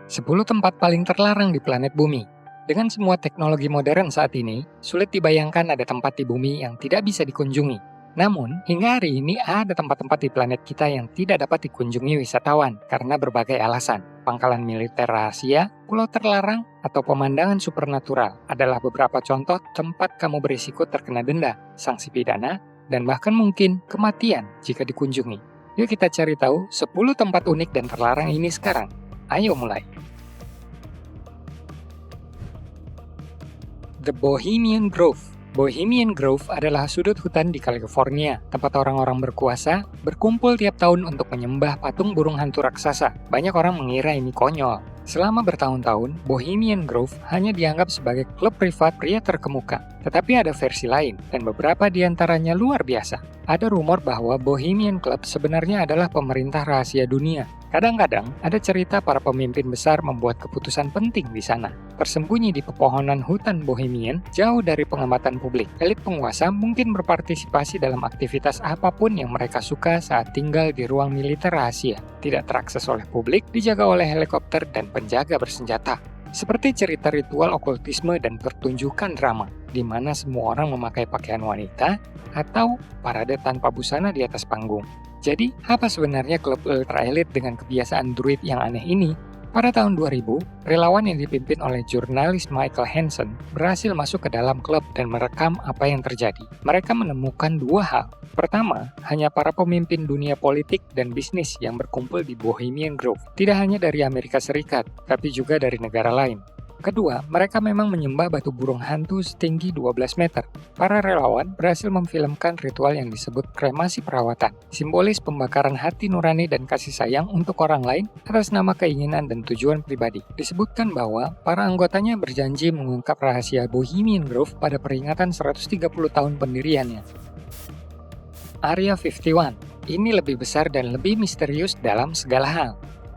10 tempat paling terlarang di planet bumi. Dengan semua teknologi modern saat ini, sulit dibayangkan ada tempat di bumi yang tidak bisa dikunjungi. Namun, hingga hari ini ada tempat-tempat di planet kita yang tidak dapat dikunjungi wisatawan karena berbagai alasan. Pangkalan militer rahasia, pulau terlarang, atau pemandangan supernatural adalah beberapa contoh tempat kamu berisiko terkena denda, sanksi pidana, dan bahkan mungkin kematian jika dikunjungi. Yuk kita cari tahu 10 tempat unik dan terlarang ini sekarang. Ayo mulai. The Bohemian Grove. Bohemian Grove adalah sudut hutan di California, tempat orang-orang berkuasa berkumpul tiap tahun untuk menyembah patung burung hantu raksasa. Banyak orang mengira ini konyol. Selama bertahun-tahun, Bohemian Grove hanya dianggap sebagai klub privat pria terkemuka. Tetapi ada versi lain, dan beberapa di antaranya luar biasa. Ada rumor bahwa Bohemian Club sebenarnya adalah pemerintah rahasia dunia. Kadang-kadang, ada cerita para pemimpin besar membuat keputusan penting di sana. Tersembunyi di pepohonan hutan Bohemian, jauh dari pengamatan publik. Elit penguasa mungkin berpartisipasi dalam aktivitas apapun yang mereka suka saat tinggal di ruang militer rahasia. Tidak terakses oleh publik, dijaga oleh helikopter dan penjaga bersenjata. Seperti cerita ritual okultisme dan pertunjukan drama, di mana semua orang memakai pakaian wanita atau parade tanpa busana di atas panggung. Jadi, apa sebenarnya klub ultra elit dengan kebiasaan druid yang aneh ini? Pada tahun 2000, relawan yang dipimpin oleh jurnalis Michael Hansen berhasil masuk ke dalam klub dan merekam apa yang terjadi. Mereka menemukan dua hal. Pertama, hanya para pemimpin dunia politik dan bisnis yang berkumpul di Bohemian Grove. Tidak hanya dari Amerika Serikat, tapi juga dari negara lain. Kedua, mereka memang menyembah batu burung hantu setinggi 12 meter. Para relawan berhasil memfilmkan ritual yang disebut kremasi perawatan, simbolis pembakaran hati nurani dan kasih sayang untuk orang lain atas nama keinginan dan tujuan pribadi. Disebutkan bahwa para anggotanya berjanji mengungkap rahasia Bohemian Grove pada peringatan 130 tahun pendiriannya. Area 51. Ini lebih besar dan lebih misterius dalam segala hal.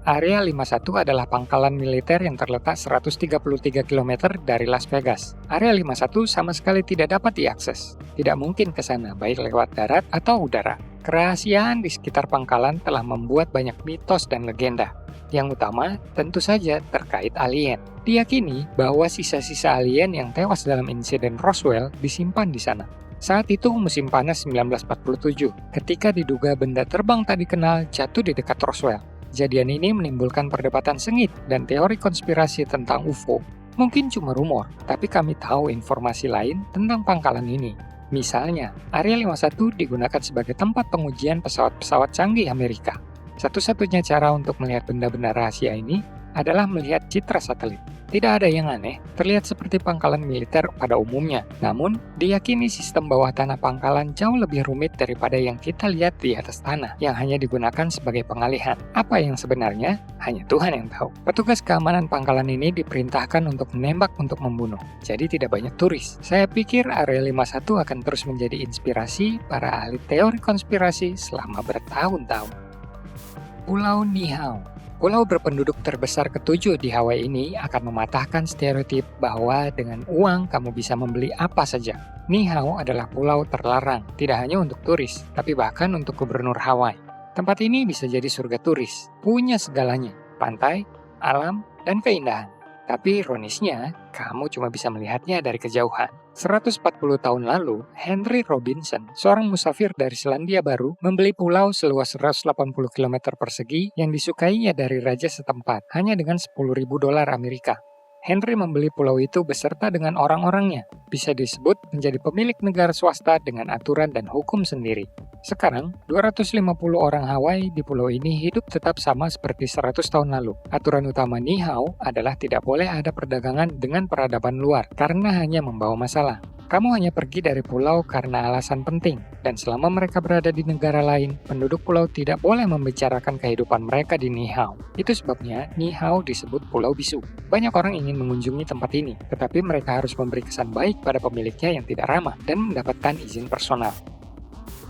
Area 51 adalah pangkalan militer yang terletak 133 km dari Las Vegas. Area 51 sama sekali tidak dapat diakses. Tidak mungkin ke sana, baik lewat darat atau udara. Kerahasiaan di sekitar pangkalan telah membuat banyak mitos dan legenda. Yang utama, tentu saja terkait alien. Diyakini bahwa sisa-sisa alien yang tewas dalam insiden Roswell disimpan di sana. Saat itu musim panas 1947, ketika diduga benda terbang tak dikenal jatuh di dekat Roswell. Kejadian ini menimbulkan perdebatan sengit dan teori konspirasi tentang UFO. Mungkin cuma rumor, tapi kami tahu informasi lain tentang pangkalan ini. Misalnya, Area 51 digunakan sebagai tempat pengujian pesawat-pesawat canggih Amerika. Satu-satunya cara untuk melihat benda-benda rahasia ini adalah melihat citra satelit. Tidak ada yang aneh, terlihat seperti pangkalan militer pada umumnya. Namun, diyakini sistem bawah tanah pangkalan jauh lebih rumit daripada yang kita lihat di atas tanah, yang hanya digunakan sebagai pengalihan. Apa yang sebenarnya? Hanya Tuhan yang tahu. Petugas keamanan pangkalan ini diperintahkan untuk menembak untuk membunuh, jadi tidak banyak turis. Saya pikir Area 51 akan terus menjadi inspirasi para ahli teori konspirasi selama bertahun-tahun. Pulau Niihau. Pulau berpenduduk terbesar ketujuh di Hawaii ini akan mematahkan stereotip bahwa dengan uang kamu bisa membeli apa saja. Niihau adalah pulau terlarang, tidak hanya untuk turis, tapi bahkan untuk gubernur Hawaii. Tempat ini bisa jadi surga turis, punya segalanya, pantai, alam, dan keindahan. Tapi ironisnya, kamu cuma bisa melihatnya dari kejauhan. 140 tahun lalu, Henry Robinson, seorang musafir dari Selandia Baru, membeli pulau seluas 180 km persegi yang disukainya dari raja setempat, hanya dengan $10.000 Amerika. Henry membeli pulau itu beserta dengan orang-orangnya, bisa disebut menjadi pemilik negara swasta dengan aturan dan hukum sendiri. Sekarang, 250 orang Hawaii di pulau ini hidup tetap sama seperti 100 tahun lalu. Aturan utama Niihau adalah tidak boleh ada perdagangan dengan peradaban luar, karena hanya membawa masalah. Kamu hanya pergi dari pulau karena alasan penting, dan selama mereka berada di negara lain, penduduk pulau tidak boleh membicarakan kehidupan mereka di Niihau. Itu sebabnya Niihau disebut Pulau Bisu. Banyak orang ingin mengunjungi tempat ini, tetapi mereka harus memberi kesan baik pada pemiliknya yang tidak ramah dan mendapatkan izin personal.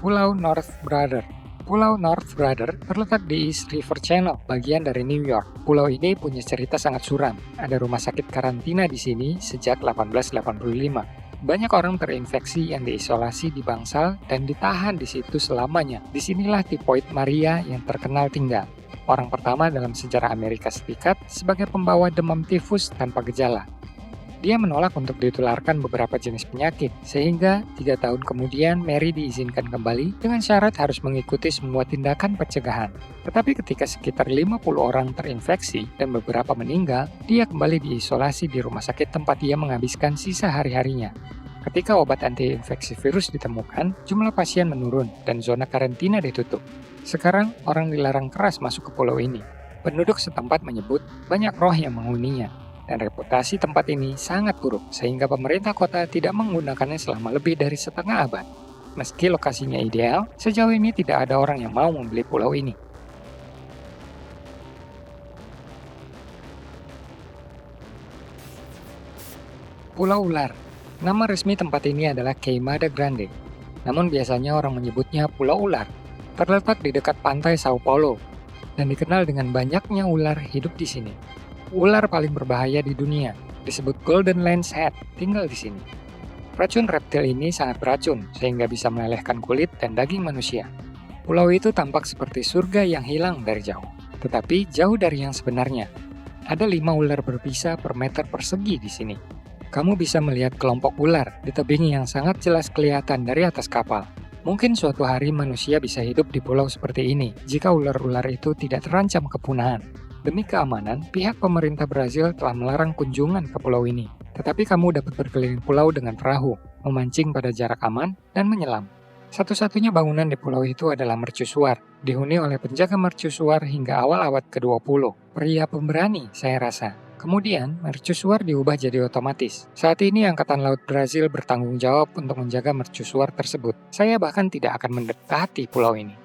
Pulau North Brother. Pulau North Brother terletak di East River Channel, bagian dari New York. Pulau ini punya cerita sangat suram. Ada rumah sakit karantina di sini sejak 1885. Banyak orang terinfeksi yang diisolasi di bangsal dan ditahan di situ selamanya. Disinilah tipoid Maria yang terkenal tinggal. orang pertama dalam sejarah Amerika Serikat sebagai pembawa demam tifus tanpa gejala. Dia menolak untuk ditularkan beberapa jenis penyakit, sehingga 3 tahun kemudian Mary diizinkan kembali dengan syarat harus mengikuti semua tindakan pencegahan. Tetapi ketika sekitar 50 orang terinfeksi dan beberapa meninggal, dia kembali diisolasi di rumah sakit tempat dia menghabiskan sisa hari-harinya. Ketika obat anti-infeksi virus ditemukan, jumlah pasien menurun dan zona karantina ditutup. Sekarang, orang dilarang keras masuk ke pulau ini. Penduduk setempat menyebut banyak roh yang menghuninya, dan reputasi tempat ini sangat buruk sehingga pemerintah kota tidak menggunakannya selama lebih dari setengah abad. Meski lokasinya ideal, sejauh ini tidak ada orang yang mau membeli pulau ini. Pulau Ular. Nama resmi tempat ini adalah Queimada Grande. Namun biasanya orang menyebutnya Pulau Ular. Terletak di dekat pantai Sao Paulo dan dikenal dengan banyaknya ular hidup di sini. Ular paling berbahaya di dunia, disebut Golden Lance Head, tinggal di sini. Racun reptil ini sangat beracun, sehingga bisa melelehkan kulit dan daging manusia. Pulau itu tampak seperti surga yang hilang dari jauh, tetapi jauh dari yang sebenarnya. Ada 5 ular berbisa per meter persegi di sini. Kamu bisa melihat kelompok ular di tebing yang sangat jelas kelihatan dari atas kapal. Mungkin suatu hari manusia bisa hidup di pulau seperti ini jika ular-ular itu tidak terancam kepunahan. Demi keamanan, pihak pemerintah Brazil telah melarang kunjungan ke pulau ini. Tetapi kamu dapat berkeliling pulau dengan perahu, memancing pada jarak aman, dan menyelam. Satu-satunya bangunan di pulau itu adalah mercusuar, dihuni oleh penjaga mercusuar hingga awal abad ke-20. Pria pemberani, saya rasa. Kemudian, mercusuar diubah jadi otomatis. Saat ini Angkatan Laut Brazil bertanggung jawab untuk menjaga mercusuar tersebut. Saya bahkan tidak akan mendekati pulau ini.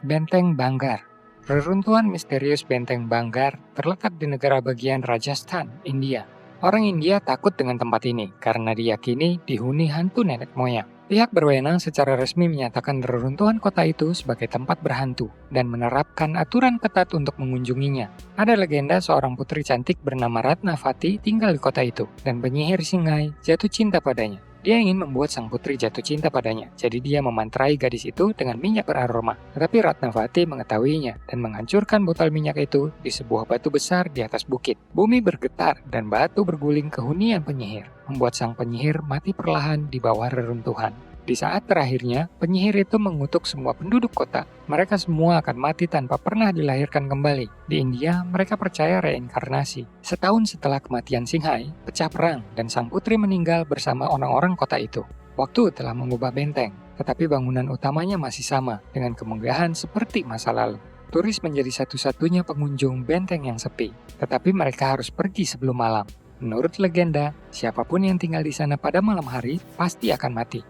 Benteng Banggar. Reruntuhan misterius Benteng Banggar terletak di negara bagian Rajasthan, India. Orang India takut dengan tempat ini karena diyakini dihuni hantu nenek moyang. Pihak berwenang secara resmi menyatakan reruntuhan kota itu sebagai tempat berhantu dan menerapkan aturan ketat untuk mengunjunginya. Ada legenda seorang putri cantik bernama Ratnavati tinggal di kota itu dan penyihir Singhai jatuh cinta padanya. Dia ingin membuat sang putri jatuh cinta padanya, jadi dia memantrai gadis itu dengan minyak beraroma. Tetapi Ratnavati mengetahuinya dan menghancurkan botol minyak itu di sebuah batu besar di atas bukit. Bumi bergetar dan batu berguling ke hunian penyihir, membuat sang penyihir mati perlahan di bawah reruntuhan. Di saat terakhirnya, penyihir itu mengutuk semua penduduk kota. Mereka semua akan mati tanpa pernah dilahirkan kembali. Di India, mereka percaya reinkarnasi. Setahun setelah kematian Singhai, pecah perang dan sang putri meninggal bersama orang-orang kota itu. Waktu telah mengubah benteng, tetapi bangunan utamanya masih sama, dengan kemegahan seperti masa lalu. Turis menjadi satu-satunya pengunjung benteng yang sepi, tetapi mereka harus pergi sebelum malam. Menurut legenda, siapapun yang tinggal di sana pada malam hari pasti akan mati.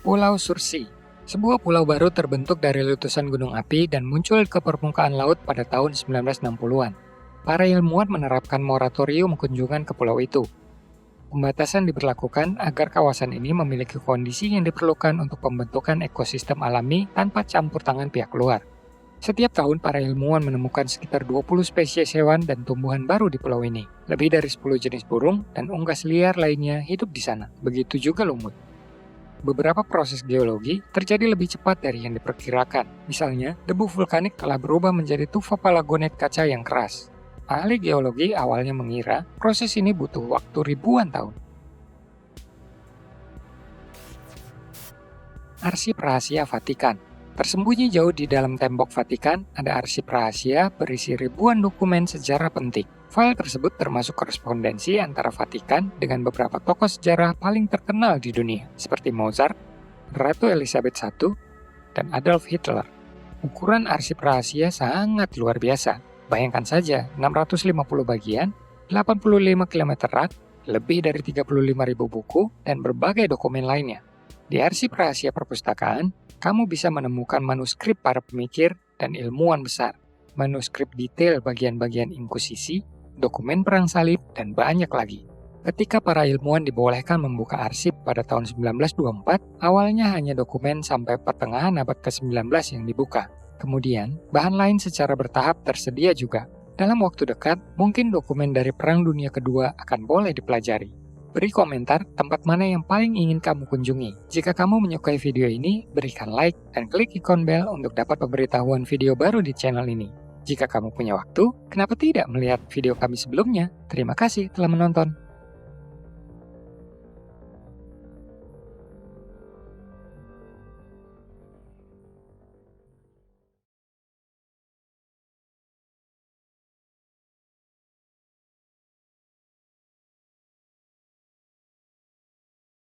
Pulau Sursi, sebuah pulau baru terbentuk dari letusan gunung api dan muncul ke permukaan laut pada tahun 1960-an. Para ilmuwan menerapkan moratorium kunjungan ke pulau itu. Pembatasan diberlakukan agar kawasan ini memiliki kondisi yang diperlukan untuk pembentukan ekosistem alami tanpa campur tangan pihak luar. Setiap tahun, para ilmuwan menemukan sekitar 20 spesies hewan dan tumbuhan baru di pulau ini. Lebih dari 10 jenis burung dan unggas liar lainnya hidup di sana. Begitu juga lumut. Beberapa proses geologi terjadi lebih cepat dari yang diperkirakan. Misalnya, debu vulkanik telah berubah menjadi tufa palagonet kaca yang keras. Ahli geologi awalnya mengira proses ini butuh waktu ribuan tahun. Arsip rahasia Vatikan. Tersembunyi jauh di dalam tembok Vatikan, ada arsip rahasia berisi ribuan dokumen sejarah penting. File tersebut termasuk korespondensi antara Vatikan dengan beberapa tokoh sejarah paling terkenal di dunia, seperti Mozart, Ratu Elizabeth I, dan Adolf Hitler. Ukuran arsip rahasia sangat luar biasa. Bayangkan saja, 650 bagian, 85 km rak, lebih dari 35.000 buku, dan berbagai dokumen lainnya. Di arsip rahasia perpustakaan, kamu bisa menemukan manuskrip para pemikir dan ilmuwan besar, manuskrip detail bagian-bagian inkusisi, dokumen perang salib, dan banyak lagi. Ketika para ilmuwan dibolehkan membuka arsip pada tahun 1924, awalnya hanya dokumen sampai pertengahan abad ke-19 yang dibuka. Kemudian, bahan lain secara bertahap tersedia juga. Dalam waktu dekat, mungkin dokumen dari Perang Dunia Kedua akan boleh dipelajari. Beri komentar tempat mana yang paling ingin kamu kunjungi. Jika kamu menyukai video ini, berikan like dan klik ikon bel untuk dapat pemberitahuan video baru di channel ini. Jika kamu punya waktu, kenapa tidak melihat video kami sebelumnya? Terima kasih telah menonton.